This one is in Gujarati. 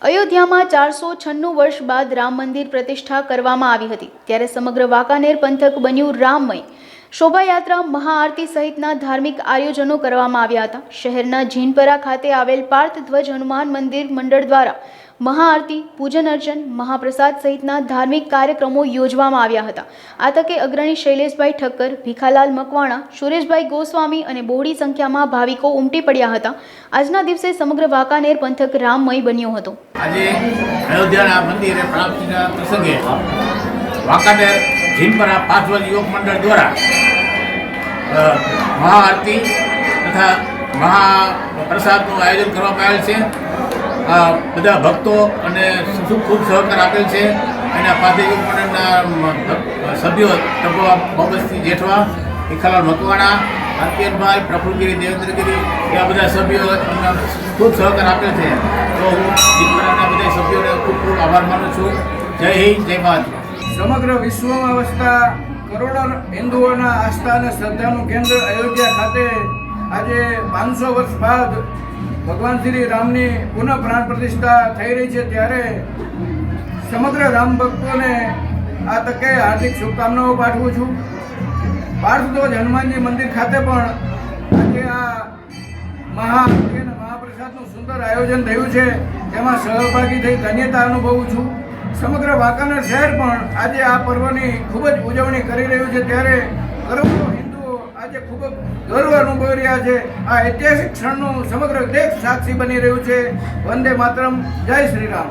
અયોધ્યામાં 496 વર્ષ બાદ રામ મંદિર પ્રતિષ્ઠા કરવામાં આવી હતી, ત્યારે સમગ્ર વાંકાનેર પંથક બન્યું રામમય। શોભાયાત્રા, મહાઆરતી સહિતના ધાર્મિક આયોજનો કરવામાં આવ્યા હતા। શહેરના જીનપરા ખાતે આવેલ પાર્થ ધ્વજ હનુમાન મંદિર મંડળ દ્વારા મહાઆરતી, પૂજન અર્ચન, મહાપ્રસાદ સહિતના ધાર્મિક કાર્યક્રમો યોજવામાં આવ્યા હતા। આ તકે અગ્રણી શૈલેષભાઈ ઠક્કર, ભીખાલાલ મકવાણા, સુરેશભાઈ ગોસ્વામી અને બહોળી સંખ્યામાં ભાવિકો ઉમટી પડ્યા હતા। આજના દિવસે સમગ્ર વાંકાનેર પંથક રામમય બન્યો હતો। આજે અયોધ્યાના મંદિરે પ્રાપ્તિના પ્રસંગે વાંકાનેર જીનપરા પાર્થ ધ્વજ યુવક મંડળ દ્વારા મહાઆરતી તથા મહાપ્રસાદનું આયોજન કરવામાં આવેલ છે। બધા ભક્તો અને ખૂબ સહકાર આપેલ છે। એના પાર્થ યુવક મંડળના સભ્યો ટપવા મોહમ્મદસિંહ જેઠવા, ભીખાલાલ મકવાણા, આરપીએનભાઈ, પ્રફુલગીરી, દેવેન્દ્રગીરી એવા બધા સભ્યો ખૂબ સહકાર આપેલ છે। તો હું જીનપરાના બધા સભ્યોને ખૂબ ખૂબ આભાર માનું છું। જય હિન્દ, જય ભારત। સમગ્ર વિશ્વમાં વસતા કરોડો હિન્દુઓના આસ્થા અને શ્રદ્ધાનું કેન્દ્ર અયોધ્યા ખાતે આજે 500 વર્ષ બાદ ભગવાન શ્રી રામની પુનઃ પ્રાણ પ્રતિષ્ઠા થઈ રહી છે, ત્યારે સમગ્ર રામ ભક્તોને આ તકે હાર્દિક શુભકામનાઓ પાઠવું છું। પાર્થ ધ્વજ હનુમાનજી મંદિર ખાતે પણ આજે આ મહાઆરતી અને મહાપ્રસાદનું સુંદર આયોજન થયું છે, તેમાં સહભાગી થઈ ધન્યતા અનુભવું છું। સમગ્ર વાંકાનેર શહેર પણ આજે આ પર્વની ખૂબ જ ઉજવણી કરી રહ્યું છે, ત્યારે કરોડો હિન્દુઓ આજે ખૂબ જ ગર્વ અનુભવી રહ્યા છે। આ ઐતિહાસિક ક્ષણનું સમગ્ર દેશ સાક્ષી બની રહ્યું છે। વંદે માતરમ, જય શ્રી રામ।